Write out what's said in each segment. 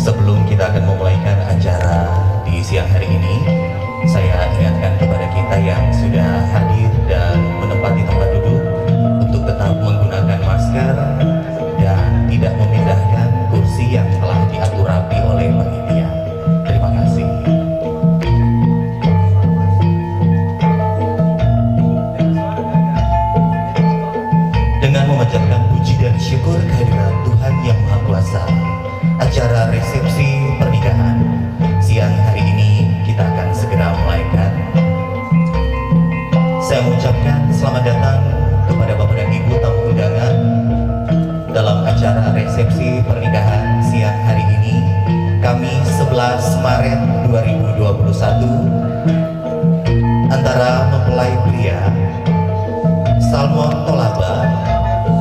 Sebelum kita akan memulaikan acara di siang hari ini, saya ingatkan kepada kita yang sudah hadir dan menempati tempat duduk untuk tetap menggunakan masker dan tidak memindahkan kursi yang telah diatur rapi oleh panitia. Terima kasih. Dengan memanjatkan puji dan syukur kehadirat Tuhan Yang Maha Kuasa, acara resepsi pernikahan siang hari ini kita akan segera mulaikan. Saya mengucapkan selamat datang kepada Bapak dan Ibu tamu undangan dalam acara resepsi pernikahan siang hari ini, Kamis 11 Maret 2021, antara mempelai pria Salmon Tolaba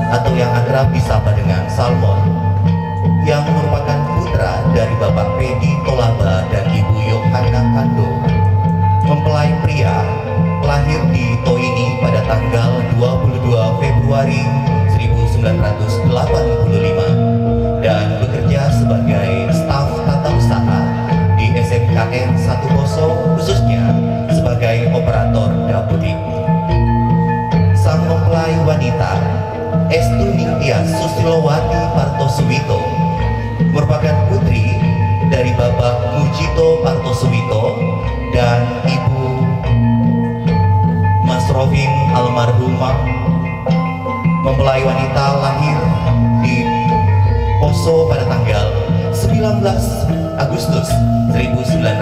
atau yang akrab disapa dengan Salmon, yang merupakan putra dari Bapak Pedi Tolaba dan Ibu Yohana Kando. Mempelai pria lahir di Toini pada tanggal 22 Februari 1985 dan bekerja sebagai staf tata usaha di SMKN 10, khususnya sebagai operator dapodik. Sang mempelai wanita Estu Ningtyas Sustilowati Partosuwito merupakan putri dari Bapak Mujito Partosuwito dan Ibu Mas Rovin almarhumah. Mempelai wanita lahir di Poso pada tanggal 19 Agustus 1990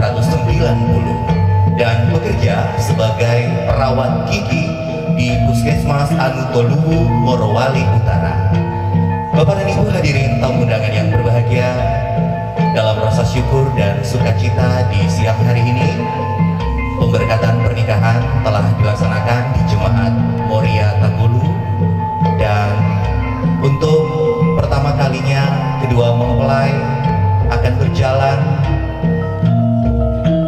dan bekerja sebagai perawat gigi di Puskesmas Anutoluwu, Morowali Utara. Bapak dan Ibu hadirin tamu undangan yang berbahagia, dalam rasa syukur dan sukacita di siang hari ini, pemberkatan pernikahan telah dilaksanakan di Jemaat Moria Takulu, dan untuk pertama kalinya kedua mempelai akan berjalan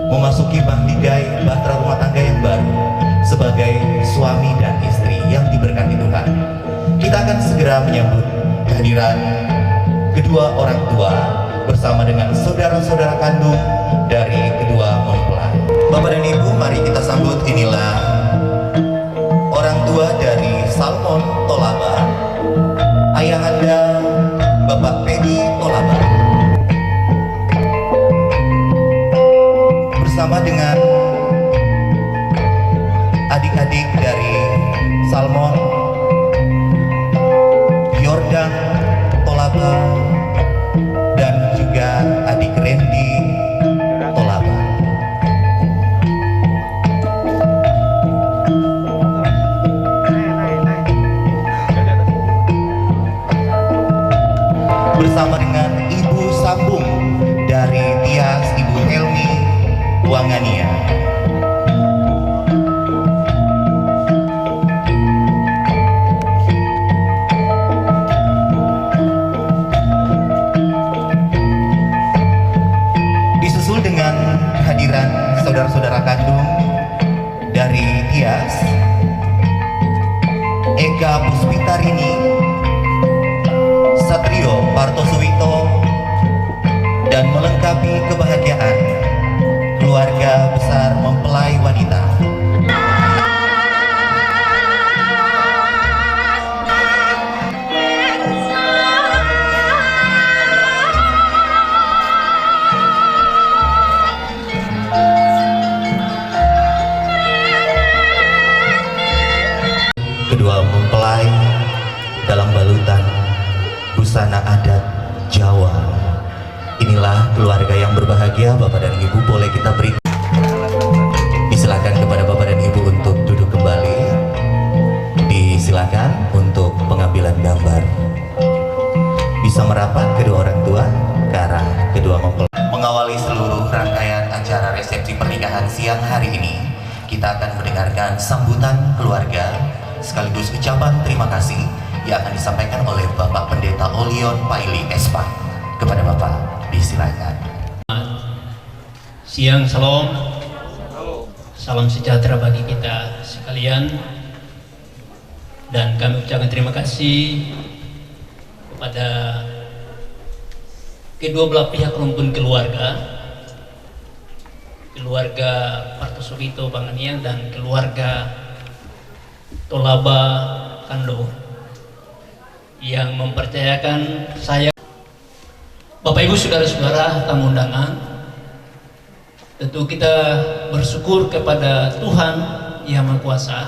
memasuki mahligai bahtera rumah tangga yang baru sebagai suami dan istri yang diberkati Tuhan. Kita akan segera menyambut kehadiran kedua orang tua bersama dengan saudara-saudara kandung dari kedua mempelai. Bapak dan Ibu, mari kita sambut. Inilah orang tua dari Salmon Tolaba, ayahanda Bapak Pedi Tolaba, bersama dengan adik-adik dari Salmon, Yordan Tolaba, dan juga adik Randy Tolaba. Bersama dengan Ibu Sambung dari Tias, Ibu Helmi Wangania. Disusul dengan kehadiran saudara-saudara kandung dari Tias, Eka Puspitarini, Satrio Partosuwito, dan melengkapi kebahagiaan keluarga besar mempelai wanita. Kedua mempelai dalam balutan busana adat Jawa. Inilah keluarga yang berbahagia. Bapak dan Ibu, boleh kita beri disilakan kepada Bapak dan Ibu untuk duduk kembali. Disilakan untuk pengambilan gambar. Bisa merapat kedua orang tua ke arah kedua mempelai. Mengawali seluruh rangkaian acara resepsi pernikahan siang hari ini, kita akan mendengarkan sambutan keluarga sekaligus ucapan terima kasih yang akan disampaikan oleh Bapak Pendeta Olion Paili Espa. Kepada Bapak, disilakan. Siang, salam. Salam sejahtera bagi kita sekalian. Dan kami ucapkan terima kasih kepada kedua belah pihak rumpun keluarga Partosobito Banganiang dan keluarga Tolaba Kando yang mempercayakan saya. Bapak Ibu saudara-saudara tamu undangan, tentu kita bersyukur kepada Tuhan Yang Maha Kuasa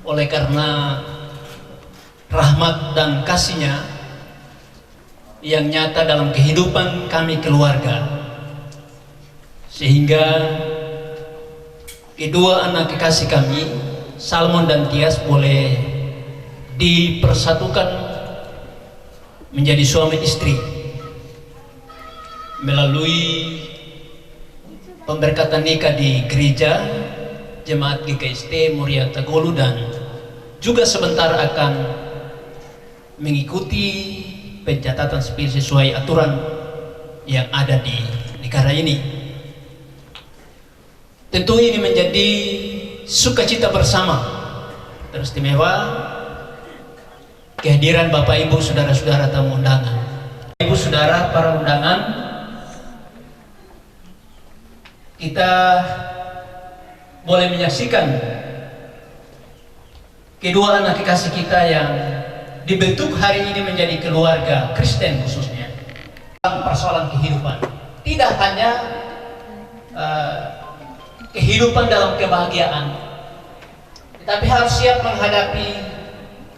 oleh karena rahmat dan kasih-Nya yang nyata dalam kehidupan kami keluarga, sehingga kedua anak kekasih kami, Salmon dan Tias, boleh dipersatukan menjadi suami istri melalui pemberkatan nikah di gereja Jemaat GKST Muria Tagolu, dan juga sebentar akan mengikuti pencatatan sipil sesuai aturan yang ada di negara ini. Tentu ini menjadi sukacita bersama teristimewa kehadiran Bapak Ibu saudara-saudara tamu undangan. Ibu saudara para undangan, kita boleh menyaksikan kedua anak kekasih kita yang dibentuk hari ini menjadi keluarga Kristen khususnya. Persoalan kehidupan tidak hanya kehidupan dalam kebahagiaan, tetapi harus siap menghadapi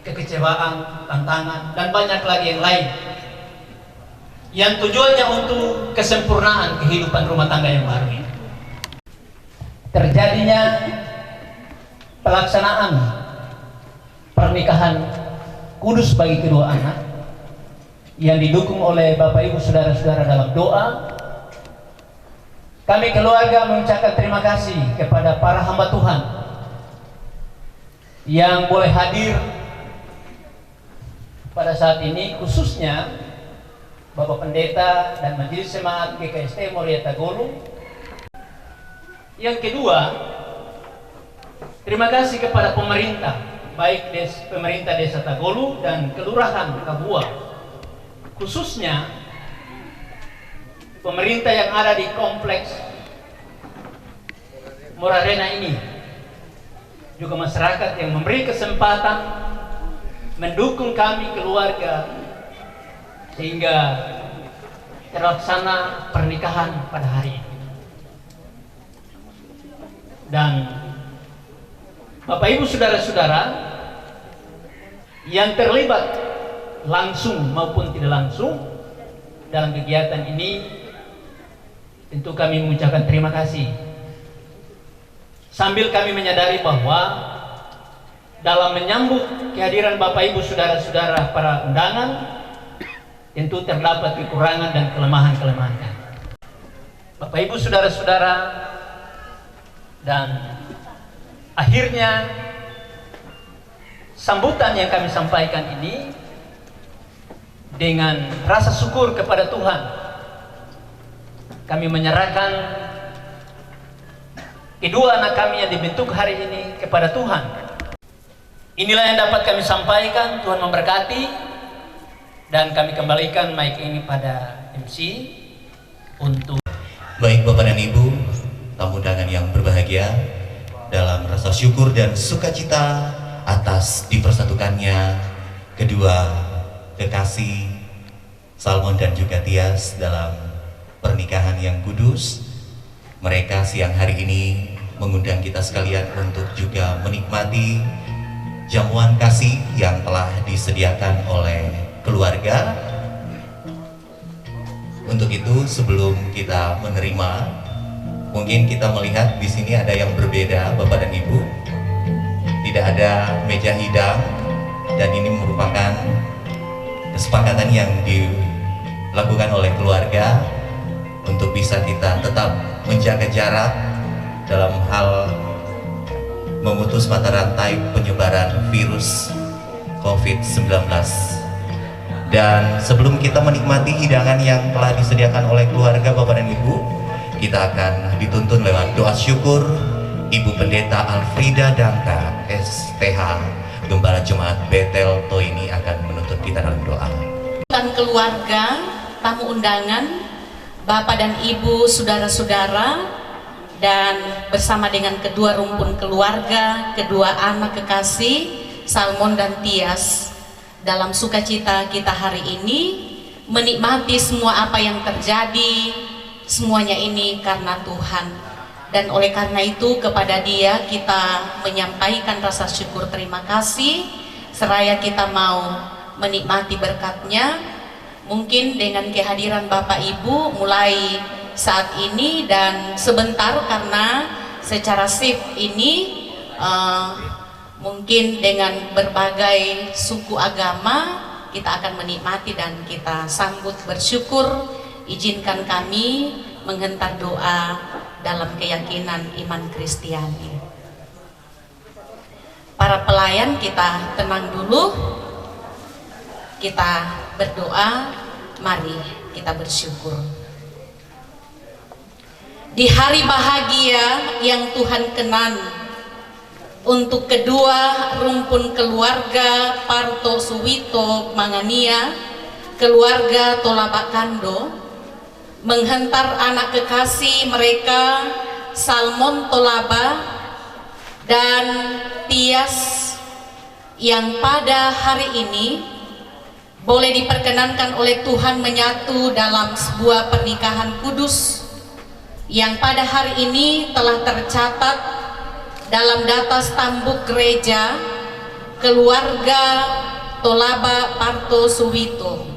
kekecewaan, tantangan, dan banyak lagi yang lain yang tujuannya untuk kesempurnaan kehidupan rumah tangga yang baru ini. Terjadinya pelaksanaan pernikahan kudus bagi kedua anak yang didukung oleh Bapak Ibu saudara-saudara dalam doa. Kami keluarga mengucapkan terima kasih kepada para hamba Tuhan yang boleh hadir pada saat ini, khususnya Bapak Pendeta dan Majelis Jemaat GKST Muria Tagolu. Yang kedua, terima kasih kepada pemerintah, baik pemerintah Desa Tagolu dan Kelurahan Kabua, khususnya pemerintah yang ada di kompleks Morarena ini, juga masyarakat yang memberi kesempatan mendukung kami keluarga sehingga terlaksana pernikahan pada hari ini. Dan Bapak Ibu saudara-saudara yang terlibat langsung maupun tidak langsung dalam kegiatan ini, tentu kami mengucapkan terima kasih, sambil kami menyadari bahwa dalam menyambut kehadiran Bapak Ibu saudara-saudara para undangan tentu terdapat kekurangan dan kelemahan-kelemahan. Bapak Ibu saudara-saudara, dan akhirnya sambutan yang kami sampaikan ini dengan rasa syukur kepada Tuhan, kami menyerahkan kedua anak kami yang dibentuk hari ini kepada Tuhan. Inilah yang dapat kami sampaikan. Tuhan memberkati, dan kami kembalikan mic ini pada MC untuk. Baik Bapak dan Ibu tamu undangan yang berbahagia, dalam rasa syukur dan sukacita atas dipersatukannya kedua kekasih Salmon dan juga Tias dalam pernikahan yang kudus, mereka siang hari ini mengundang kita sekalian untuk juga menikmati jamuan kasih yang telah disediakan oleh keluarga. Untuk itu, sebelum kita menerima, mungkin kita melihat di sini ada yang berbeda, Bapak dan Ibu. Tidak ada meja hidang, dan ini merupakan kesepakatan yang dilakukan oleh keluarga untuk bisa kita tetap menjaga jarak dalam hal memutus mata rantai penyebaran virus COVID-19. Dan sebelum kita menikmati hidangan yang telah disediakan oleh keluarga Bapak dan Ibu, kita akan dituntun lewat doa syukur. Ibu Pendeta Alfrida Dangka, STH, Gembala Jemaat Betel Toini, akan menuntut kita dalam doa. Keluarga tamu undangan, Bapak dan Ibu, saudara-saudara, dan bersama dengan kedua rumpun keluarga, kedua anak kekasih, Salmon dan Tias, dalam sukacita kita hari ini, menikmati semua apa yang terjadi, semuanya ini karena Tuhan. Dan oleh karena itu kepada Dia kita menyampaikan rasa syukur terima kasih, seraya kita mau menikmati berkat-Nya. Mungkin dengan kehadiran Bapak Ibu mulai saat ini dan sebentar, karena secara shift ini mungkin dengan berbagai suku agama kita akan menikmati dan kita sambut bersyukur. Izinkan kami menghentar doa dalam keyakinan iman Kristiani. Para pelayan kita tenang dulu, kita berdoa, mari kita bersyukur. Di hari bahagia yang Tuhan kenan untuk kedua rumpun keluarga Parto Suwito Mangania, keluarga Tolabakando, menghentar anak kekasih mereka Salmon Tolaba dan Tias, yang pada hari ini boleh diperkenankan oleh Tuhan menyatu dalam sebuah pernikahan kudus yang pada hari ini telah tercatat dalam data stambuk gereja keluarga Tolaba Parto Suwito,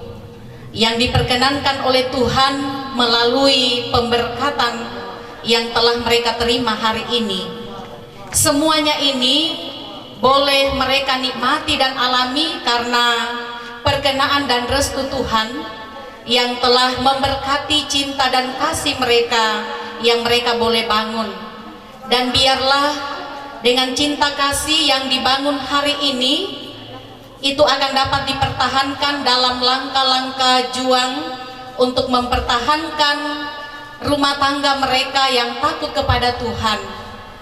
yang diperkenankan oleh Tuhan melalui pemberkatan yang telah mereka terima hari ini. Semuanya ini boleh mereka nikmati dan alami karena perkenaan dan restu Tuhan yang telah memberkati cinta dan kasih mereka yang mereka boleh bangun. Dan biarlah dengan cinta kasih yang dibangun hari ini itu akan dapat dipertahankan dalam langkah-langkah juang untuk mempertahankan rumah tangga mereka yang takut kepada Tuhan.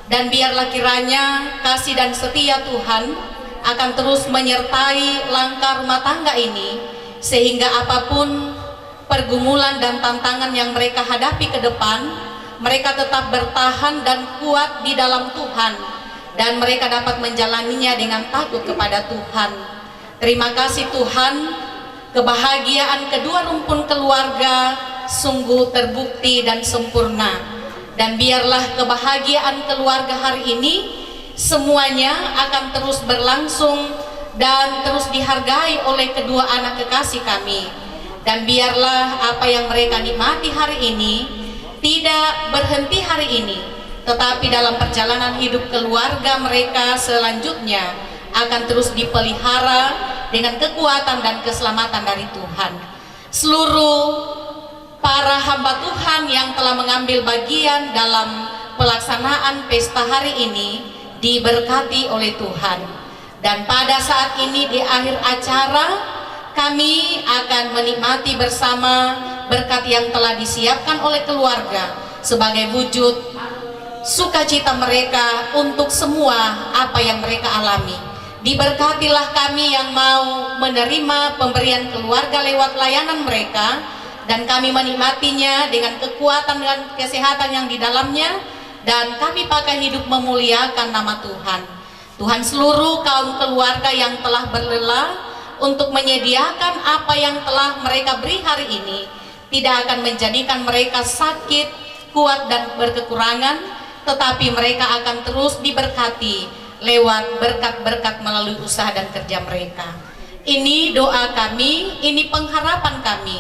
Dan biarlah kiranya kasih dan setia Tuhan akan terus menyertai langkah rumah tangga ini, sehingga apapun pergumulan dan tantangan yang mereka hadapi ke depan, mereka tetap bertahan dan kuat di dalam Tuhan, dan mereka dapat menjalaninya dengan takut kepada Tuhan. Terima kasih Tuhan, kebahagiaan kedua rumpun keluarga sungguh terbukti dan sempurna. Dan biarlah kebahagiaan keluarga hari ini semuanya akan terus berlangsung dan terus dihargai oleh kedua anak kekasih kami. Dan biarlah apa yang mereka nikmati hari ini tidak berhenti hari ini, tetapi dalam perjalanan hidup keluarga mereka selanjutnya akan terus dipelihara dengan kekuatan dan keselamatan dari Tuhan. Seluruh para hamba Tuhan yang telah mengambil bagian dalam pelaksanaan pesta hari ini diberkati oleh Tuhan. Dan pada saat ini di akhir acara kami akan menikmati bersama berkat yang telah disiapkan oleh keluarga sebagai wujud sukacita mereka untuk semua apa yang mereka alami. Diberkatilah kami yang mau menerima pemberian keluarga lewat layanan mereka, dan kami menikmatinya dengan kekuatan dan kesehatan yang di dalamnya, dan kami pakai hidup memuliakan nama Tuhan. Tuhan, seluruh kaum keluarga yang telah berlelah untuk menyediakan apa yang telah mereka beri hari ini tidak akan menjadikan mereka sakit, kuat dan berkekurangan, tetapi mereka akan terus diberkati lewat berkat-berkat melalui usaha dan kerja mereka. Ini doa kami, ini pengharapan kami.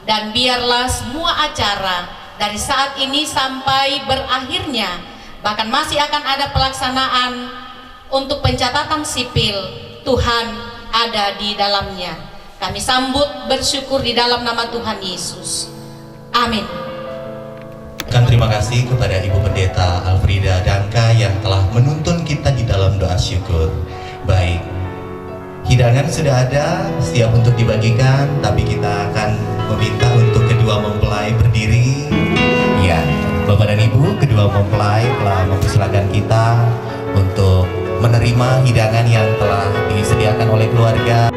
Dan biarlah semua acara dari saat ini sampai berakhirnya, bahkan masih akan ada pelaksanaan untuk pencatatan sipil, Tuhan ada di dalamnya. Kami sambut bersyukur di dalam nama Tuhan Yesus. Amin. Terima kasih kepada Ibu Pendeta Alfrida Danka yang telah menuntun kita di dalam doa syukur. Baik, hidangan sudah ada, siap untuk dibagikan, tapi kita akan meminta untuk kedua mempelai berdiri. Ya, Bapak dan Ibu, kedua mempelai telah mempersilakan kita untuk menerima hidangan yang telah disediakan oleh keluarga.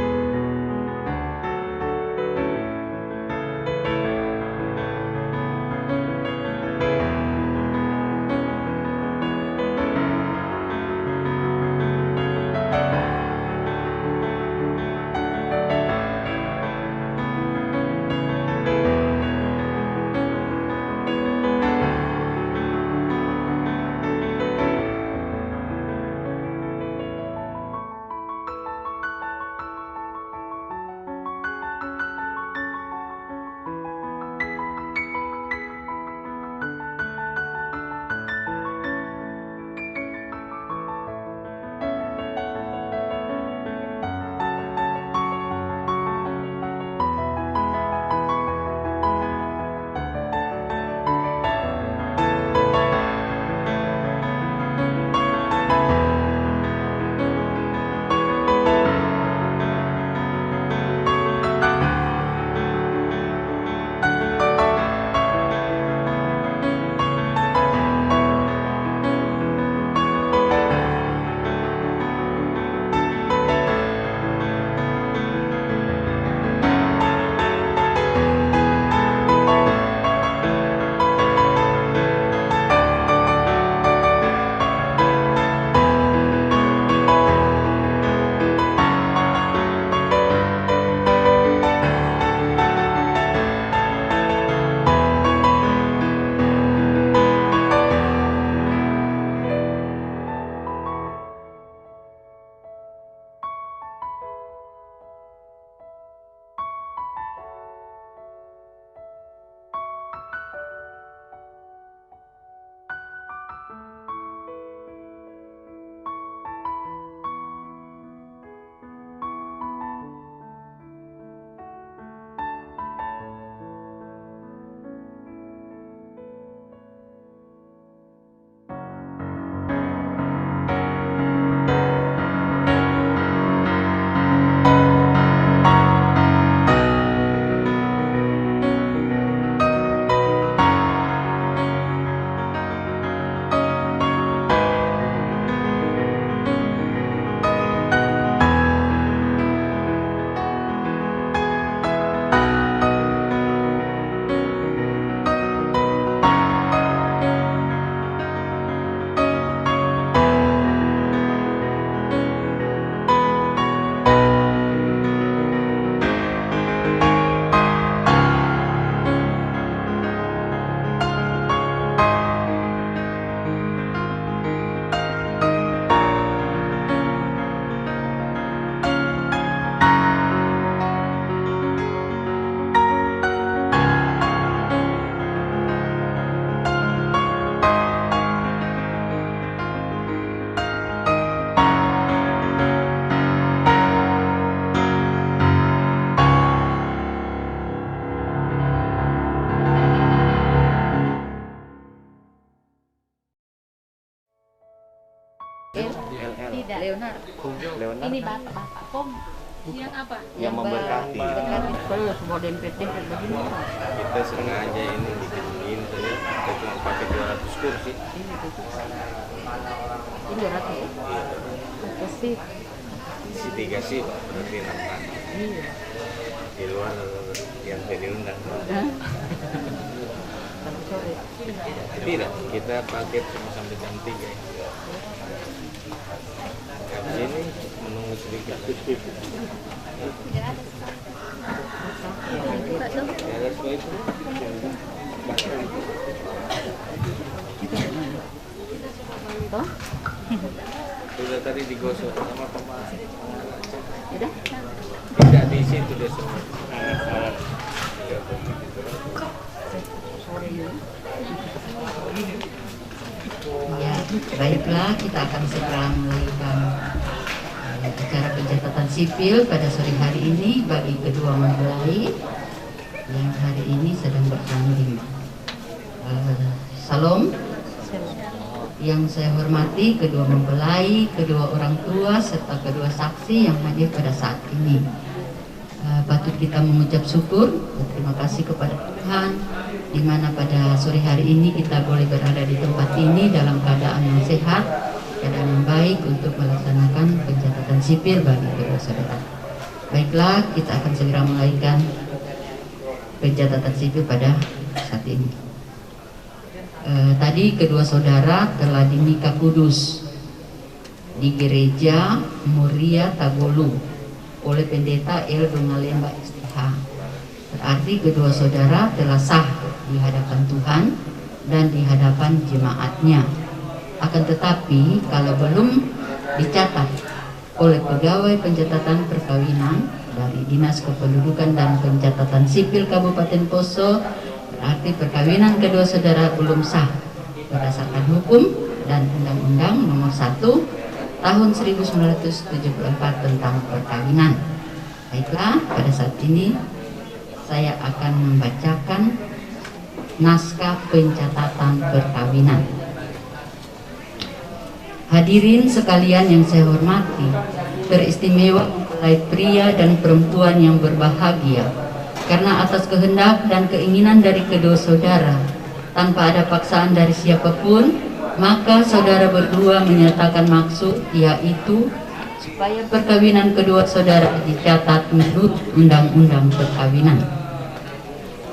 Tidak. Leonard. Ini bapak Kom. Yang apa? Yang memberkati. Kalau semua dempet-dempet begini. Kita sengaja ini bikin saja, kita cuma pakai 200 kursi. Ini 200 ya? Kasih. Isi 3 sih, berarti 6 kan. Iya. Di luar yang saya diundang. Sore. Tidak, kita pakai cuma sampai jam 3 ya. Habis ini menunggu sedikit lagi. Ya, ada semua itu. Toh? Sudah tadi digosok sama pemain. Udah? Tidak di situ dia semua. Sore ini. Ya, baiklah kita akan segera melakukan acara pencatatan sipil pada sore hari ini bagi kedua mempelai yang hari ini sedang bertanding. Salam. Yang saya hormati kedua mempelai, kedua orang tua serta kedua saksi yang hadir pada saat ini. Patut kita mengucap syukur, terima kasih kepada Tuhan, di mana pada sore hari ini kita boleh berada di tempat ini dalam keadaan yang sehat, keadaan yang baik untuk melaksanakan pencatatan sipil bagi kedua saudara. Baiklah, kita akan segera melakukan pencatatan sipil pada saat ini. Tadi kedua saudara telah dinikah kudus di gereja Muria Tagolu oleh pendeta El Dongalemba STH. Berarti kedua saudara telah sah di hadapan Tuhan dan di hadapan jemaatnya. Akan tetapi kalau belum dicatat oleh pegawai pencatatan perkawinan dari Dinas Kependudukan dan Pencatatan Sipil Kabupaten Poso, berarti perkawinan kedua saudara belum sah berdasarkan hukum dan Undang-Undang Nomor 1 Tahun 1974 tentang perkawinan. Baiklah, pada saat ini saya akan membacakan naskah pencatatan perkawinan. Hadirin sekalian yang saya hormati, teristimewa mempelai pria dan perempuan yang berbahagia, karena atas kehendak dan keinginan dari kedua saudara, tanpa ada paksaan dari siapapun, maka saudara berdua menyatakan maksud, yaitu supaya perkawinan kedua saudara dicatat menurut Undang-Undang Perkawinan.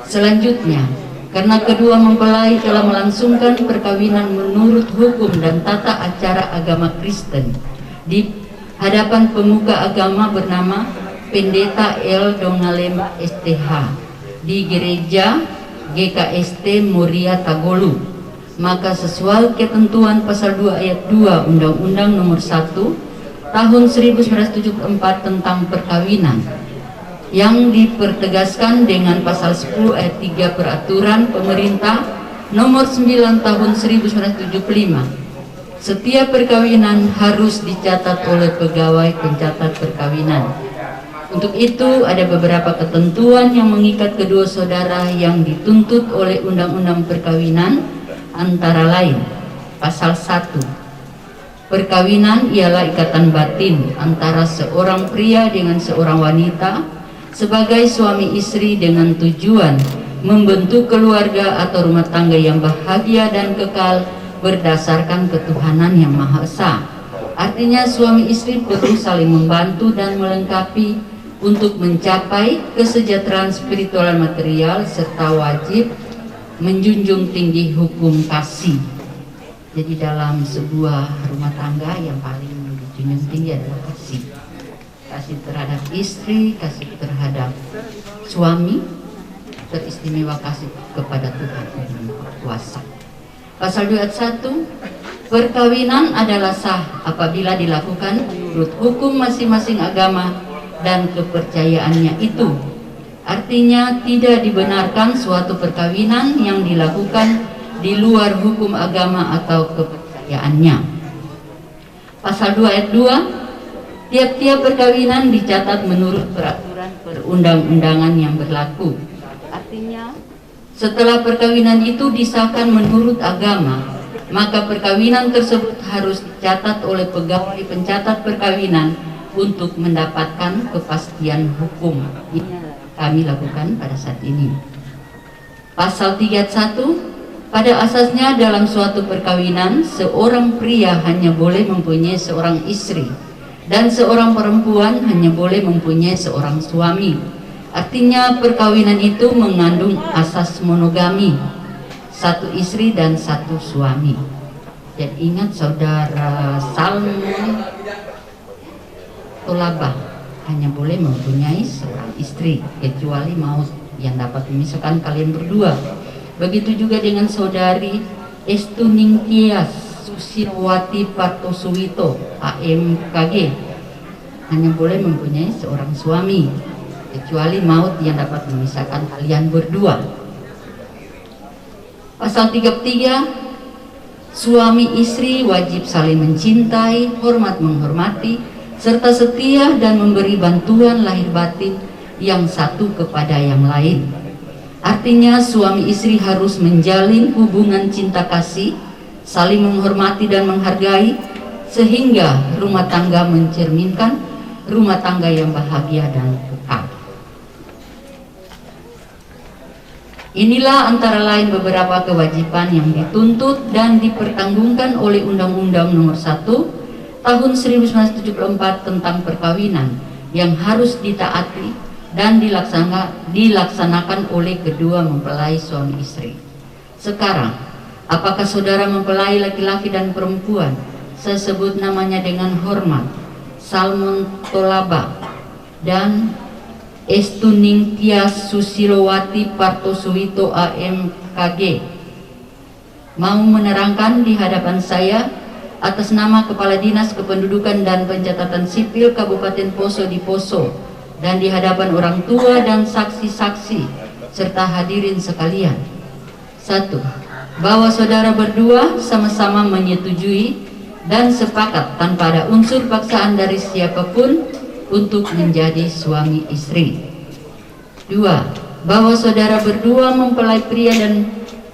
Selanjutnya, karena kedua mempelai telah melangsungkan perkawinan menurut hukum dan tata acara agama Kristen di hadapan pemuka agama bernama Pendeta El Dongalemba STH di gereja GKST Muria Tagolu, maka sesuai ketentuan pasal 2 ayat 2 Undang-Undang Nomor 1 Tahun 1974 tentang perkawinan, yang dipertegaskan dengan pasal 10 ayat 3 Peraturan Pemerintah Nomor 9 Tahun 1975, setiap perkawinan harus dicatat oleh pegawai pencatat perkawinan. Untuk itu ada beberapa ketentuan yang mengikat kedua saudara yang dituntut oleh Undang-Undang Perkawinan, antara lain pasal 1. Perkawinan ialah ikatan batin antara seorang pria dengan seorang wanita sebagai suami istri dengan tujuan membentuk keluarga atau rumah tangga yang bahagia dan kekal berdasarkan ketuhanan yang Maha Esa. Artinya suami istri perlu saling membantu dan melengkapi untuk mencapai kesejahteraan spiritual dan material, serta wajib menjunjung tinggi hukum kasih. Jadi dalam sebuah rumah tangga yang paling dijunjung tinggi adalah kasih. Kasih terhadap istri, kasih terhadap suami, teristimewa kasih kepada Tuhan yang Maha Kuasa. Pasal 2 ayat 1, perkawinan adalah sah apabila dilakukan menurut hukum masing-masing agama dan kepercayaannya itu. Artinya tidak dibenarkan suatu perkawinan yang dilakukan di luar hukum agama atau kepercayaannya. Pasal 2 ayat 2, tiap-tiap perkawinan dicatat menurut peraturan perundang-undangan yang berlaku. Artinya setelah perkawinan itu disahkan menurut agama, maka perkawinan tersebut harus dicatat oleh pegawai pencatat perkawinan untuk mendapatkan kepastian hukum. Ini kami lakukan pada saat ini. Pasal 31, pada asasnya dalam suatu perkawinan, seorang pria hanya boleh mempunyai seorang istri dan seorang perempuan hanya boleh mempunyai seorang suami. Artinya perkawinan itu mengandung asas monogami, satu istri dan satu suami. Dan ingat saudara Salmon Tolaba hanya boleh mempunyai seorang istri, kecuali maut yang dapat memisahkan kalian berdua. Begitu juga dengan saudari Estuningtyas Susilowati Partosuwito AMKG, hanya boleh mempunyai seorang suami, kecuali maut yang dapat memisahkan kalian berdua. Pasal 33, suami istri wajib saling mencintai, hormat menghormati, serta setia dan memberi bantuan lahir batin yang satu kepada yang lain. Artinya suami istri harus menjalin hubungan cinta kasih, saling menghormati dan menghargai, sehingga rumah tangga mencerminkan rumah tangga yang bahagia dan kekal. Inilah antara lain beberapa kewajiban yang dituntut dan dipertanggungkan oleh Undang-Undang Nomor 1 Tahun 1974 tentang perkawinan yang harus ditaati dan dilaksanakan oleh kedua mempelai suami istri. Sekarang, apakah saudara mempelai laki-laki dan perempuan, saya sebut namanya dengan hormat, Salmon Tolaba dan Estuningtyas Susilowati Partosuwito AMKG, mau menerangkan di hadapan saya atas nama Kepala Dinas Kependudukan dan Pencatatan Sipil Kabupaten Poso di Poso dan di hadapan orang tua dan saksi-saksi serta hadirin sekalian. 1. Bahwa saudara berdua sama-sama menyetujui dan sepakat tanpa ada unsur paksaan dari siapapun untuk menjadi suami istri. 2. Bahwa saudara berdua mempelai pria dan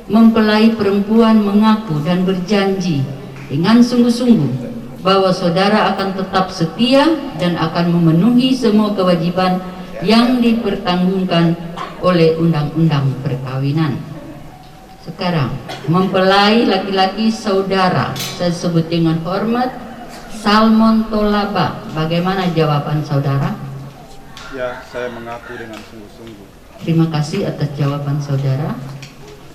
mempelai perempuan mengaku dan berjanji dengan sungguh-sungguh bahwa saudara akan tetap setia dan akan memenuhi semua kewajiban yang dipertanggungkan oleh Undang-Undang Perkawinan. Sekarang, mempelai laki-laki saudara, saya sebut dengan hormat, Salmon Tolaba. Bagaimana jawaban saudara? Ya, saya mengaku dengan sungguh-sungguh. Terima kasih atas jawaban saudara.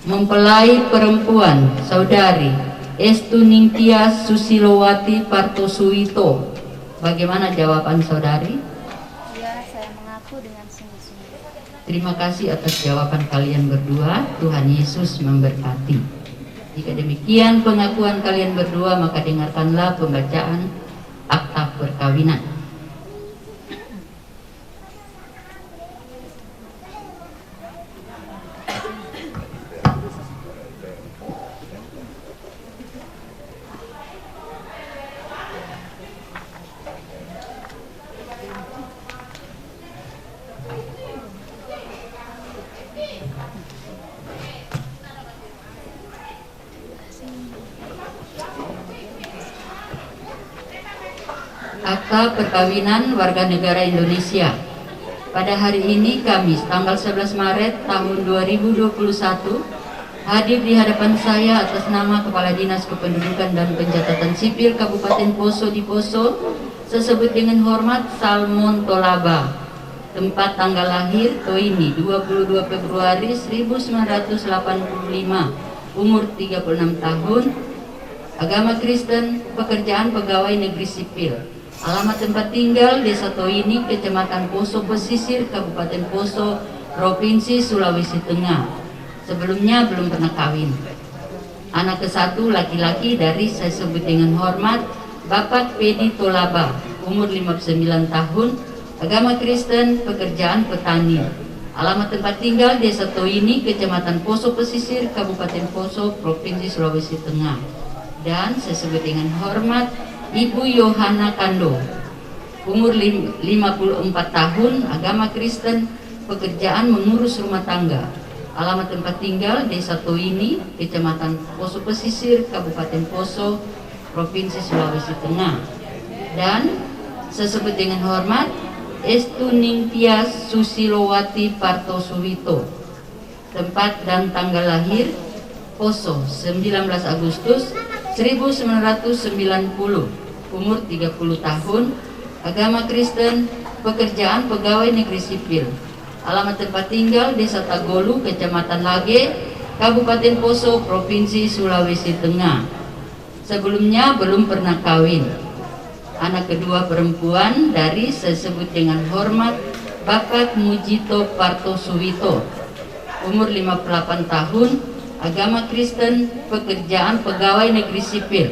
Mempelai perempuan, saudari Estuningtyas Susilowati Partosuwito. Bagaimana jawaban saudari? Ya, saya mengaku dengan sungguh-sungguh. Terima kasih atas jawaban kalian berdua. Tuhan Yesus memberkati. Jika demikian pengakuan kalian berdua, maka dengarkanlah pembacaan akta perkawinan. Akta perkawinan warga negara Indonesia. Pada hari ini Kamis tanggal 11 Maret tahun 2021 hadir di hadapan saya atas nama Kepala Dinas Kependudukan dan Pencatatan Sipil Kabupaten Poso di Poso, sesebut dengan hormat Salmon Tolaba. Tempat tanggal lahir Toini 22 Februari 1985, umur 36 tahun, agama Kristen, pekerjaan pegawai negeri sipil. Alamat tempat tinggal Desa Toini, Kecamatan Poso Pesisir, Kabupaten Poso, Provinsi Sulawesi Tengah. Sebelumnya belum pernah kawin. Anak ke-1 laki-laki dari, saya sebut dengan hormat, Bapak Pedi Tolaba, umur 59 tahun, agama Kristen, pekerjaan petani. Alamat tempat tinggal Desa Toini, Kecamatan Poso Pesisir, Kabupaten Poso, Provinsi Sulawesi Tengah. Dan saya sebut dengan hormat Ibu Yohana Kando, umur 54 tahun, agama Kristen, pekerjaan mengurus rumah tangga. Alamat tempat tinggal Desa Toini, Kecamatan Poso Pesisir, Kabupaten Poso, Provinsi Sulawesi Tengah. Dan sesebut dengan hormat Estu Ningtyas Susilowati Parto Suwito. Tempat dan tanggal lahir Poso 19 Agustus 1990. Umur 30 tahun. Agama Kristen. Pekerjaan pegawai negeri sipil. Alamat tempat tinggal Desa Tagolu, Kecamatan Lage, Kabupaten Poso, Provinsi Sulawesi Tengah. Sebelumnya belum pernah kawin. Anak kedua perempuan dari sesebut dengan hormat Bapak Mujito Parto Suwito. Umur 58 tahun, agama Kristen, pekerjaan pegawai negeri sipil.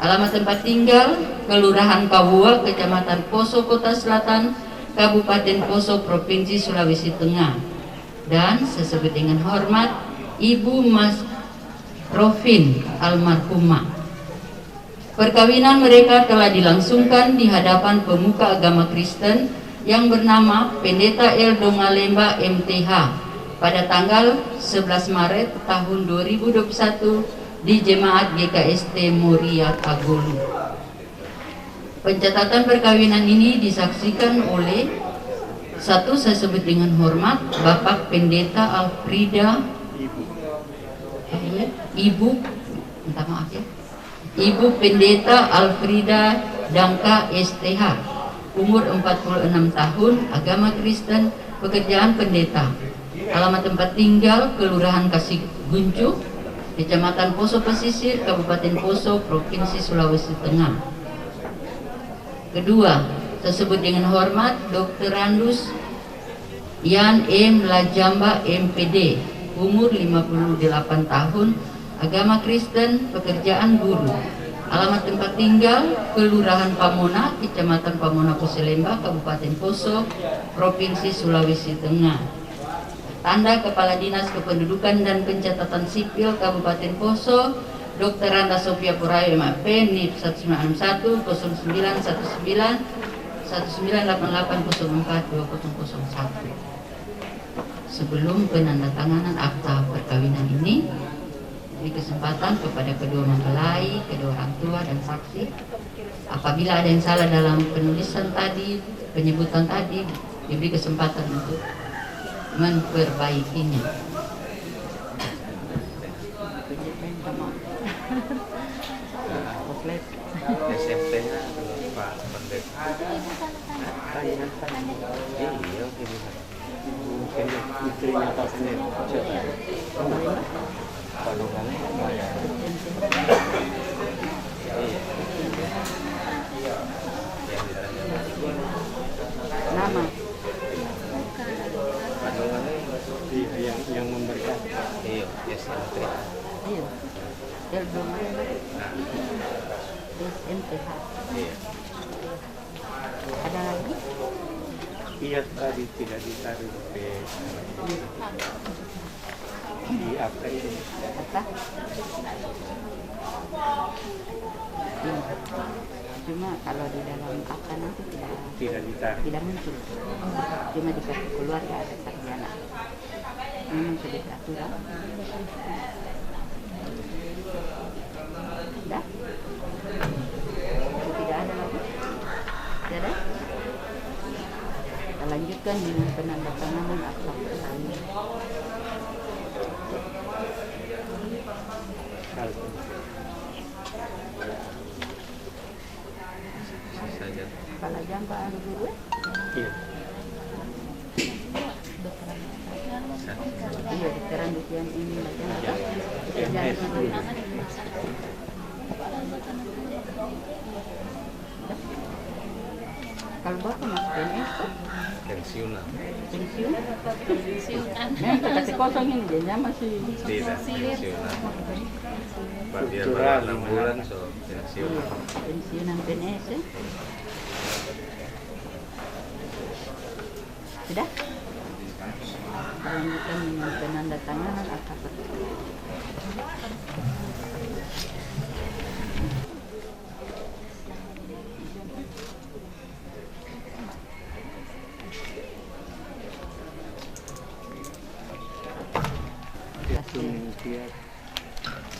Alamat tempat tinggal Kelurahan Kawua, Kecamatan Poso, Kota Selatan, Kabupaten Poso, Provinsi Sulawesi Tengah. Dan sesebut dengan hormat Ibu Mas Rofin almarhumah. Perkawinan mereka telah dilangsungkan di hadapan pemuka agama Kristen yang bernama Pendeta Eldo Ngalemba MTH pada tanggal 11 Maret tahun 2021 di Jemaat GKST Moria Tagolu. Pencatatan perkawinan ini disaksikan oleh satu saya sebut dengan hormat Bapak Pendeta Alfrida Ibu Pendeta Alfrida Dangka STH, umur 46 tahun, agama Kristen, pekerjaan pendeta. Alamat tempat tinggal Kelurahan Kasih Guncu, Kecamatan Poso Pesisir, Kabupaten Poso, Provinsi Sulawesi Tengah. Kedua, tersebut dengan hormat Dr. Randus Yan M. Lajamba MPD, umur 58 tahun, agama Kristen, pekerjaan guru. Alamat tempat tinggal Kelurahan Pamona, Kecamatan Pamona Poselemba, Kabupaten Poso, Provinsi Sulawesi Tengah. Tanda Kepala Dinas Kependudukan dan Pencatatan Sipil Kabupaten Poso, Dr. Randa Sofia Purayo MAP, NIP 1961 0919 1988 2001. Sebelum penandatanganan akta perkawinan ini, diberi kesempatan kepada kedua mempelai, kedua orang tua dan saksi. Apabila ada yang salah dalam penulisan tadi, penyebutan tadi, diberi kesempatan untuk memperbaikinya. SMP-nya Pak Pendeta. Iya, mungkin istrinya Pak Pendeta. Padungannya ya. Iya. Yang ditanya Nama padungannya yang memberikan. Iya, SMP. Iya. Eldo MTH. Iya. Ada lagi? Iya, tadi tidak ditarik di akta ini. Apa? Cuma kalau di dalam akta nanti Tidak ditarik. tidak muncul. Cuma di kartu keluarga ada sarjana. Memang sudah aturan. Sudah? Tidak ada lagi? Tidak ada? Kita lanjutkan dengan penandatanganan akta perkawinan. Saja. Kepala jam Pak Guru? Iya. Iya, sekarang ujian ini kalau bapak masuk PNS Pensiunan. pensiun kasih kosong ini jadinya masih Tidak, pensiunan. Biar berapa 6 bulan so pensiunan. pensiunan PNS ya? Sudah? Lanjutkan dengan penandatanganan akta perkawinan.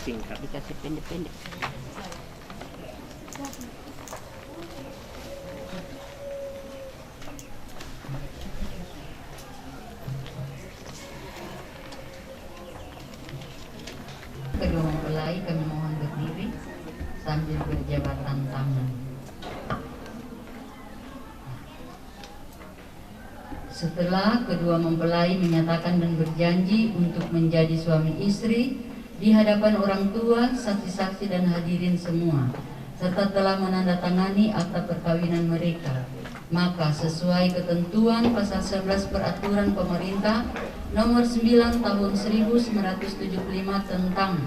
singkat. Dikasih pendek-pendek. Kedua mempelai kami mohon berdiri sambil berjabatan tangan. Setelah kedua mempelai menyatakan dan berjanji untuk menjadi suami istri di hadapan orang tua, saksi-saksi dan hadirin semua, serta telah menandatangani akta perkawinan mereka, maka sesuai ketentuan pasal 11 Peraturan Pemerintah Nomor 9 Tahun 1975 tentang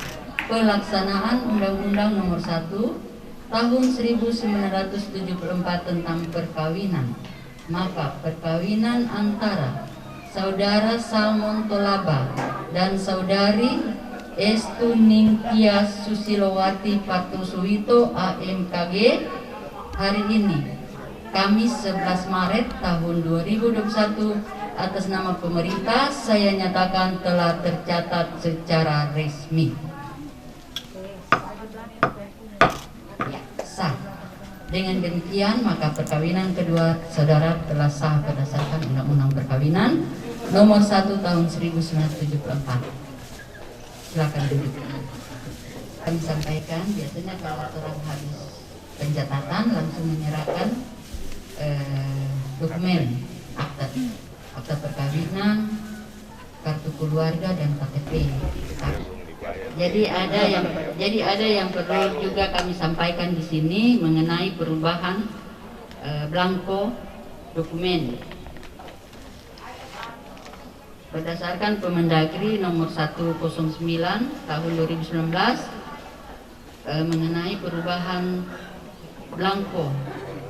pelaksanaan Undang-Undang Nomor 1 Tahun 1974 tentang perkawinan, maka perkawinan antara Saudara Salmon Tolaba dan Saudari Estu Ningtyas Susilowati Partosuwito AMKG hari ini Kamis 11 Maret tahun 2021 atas nama pemerintah saya nyatakan telah tercatat secara resmi. Ya, sah. Dengan demikian maka perkawinan kedua saudara telah sah berdasarkan Undang-Undang Perkawinan Nomor 1 Tahun 1974. Silakan duduk. Kami sampaikan biasanya kalau orang habis pencatatan langsung menyerahkan dokumen akta perkawinan, kartu keluarga dan KTP. Jadi ada yang perlu juga kami sampaikan di sini mengenai perubahan blanko dokumen. Berdasarkan Permendagri nomor 109 tahun 2019 mengenai perubahan blanko.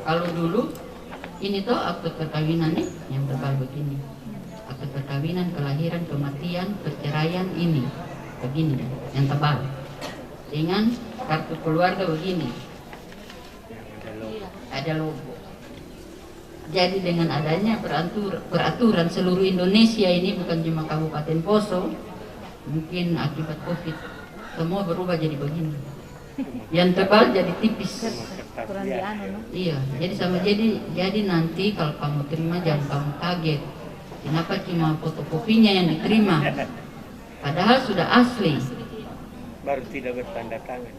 Kalau dulu ini toh akte perkawinan nih yang tebal begini. Akte perkawinan, kelahiran, kematian, perceraian ini begini yang tebal. Dengan kartu keluarga begini. Ada logo. Jadi dengan adanya peraturan seluruh Indonesia ini bukan cuma Kabupaten Poso, mungkin akibat Covid semua berubah jadi begini. Yang tebal jadi tipis. Kurang dianu, no? Iya, jadi nanti kalau kamu terima jangan kamu kaget. Kenapa cuma fotokopinya yang diterima? Padahal sudah asli. Baru tidak bertanda tangan.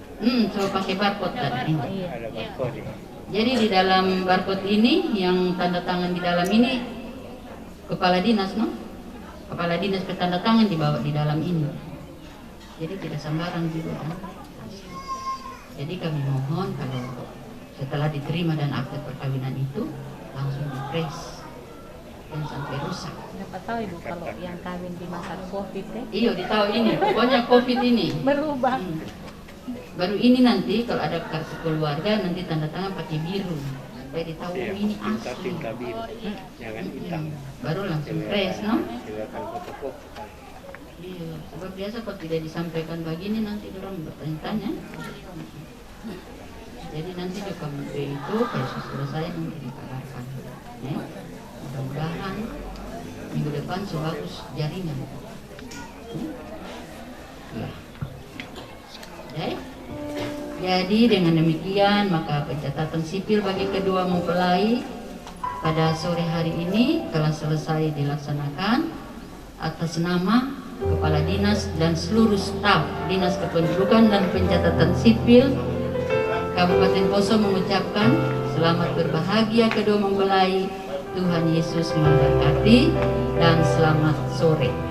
Coba pakai barcode dan ini. Ada barcode. Jadi di dalam barcode ini yang tanda tangan di dalam ini kepala dinas, no? Kepala dinas bertanda tangan dibawa di dalam ini. Jadi tidak sembarang juga. No? Jadi kami mohon kalau setelah diterima dan akte perkawinan itu langsung di-press dan sampai rusak. Dapat tahu Ibu kalau yang kawin di masa Covid Iya, ditahu ini. Pokoknya Covid ini. berubah. Baru ini nanti kalau ada kartu keluarga nanti tanda tangan pakai biru. Supaya ditahu ini asli. Tinta biru. Jangan hitam. Baru langsung press, no? Silakan fotokopi. Iya, sebab biasa kalau tidak disampaikan begini nanti orang bertanya-tanya. Jadi nanti di KMP itu kalau selesai nanti dikabarkan. Ya. Mudah-mudahan minggu depan sebagus jaringan. Ya. Ya. Jadi dengan demikian maka pencatatan sipil bagi kedua mempelai pada sore hari ini telah selesai dilaksanakan atas nama Kepala Dinas dan seluruh staf Dinas Kependudukan dan Pencatatan Sipil Kabupaten Poso mengucapkan selamat berbahagia kedua mempelai, Tuhan Yesus memberkati dan selamat sore.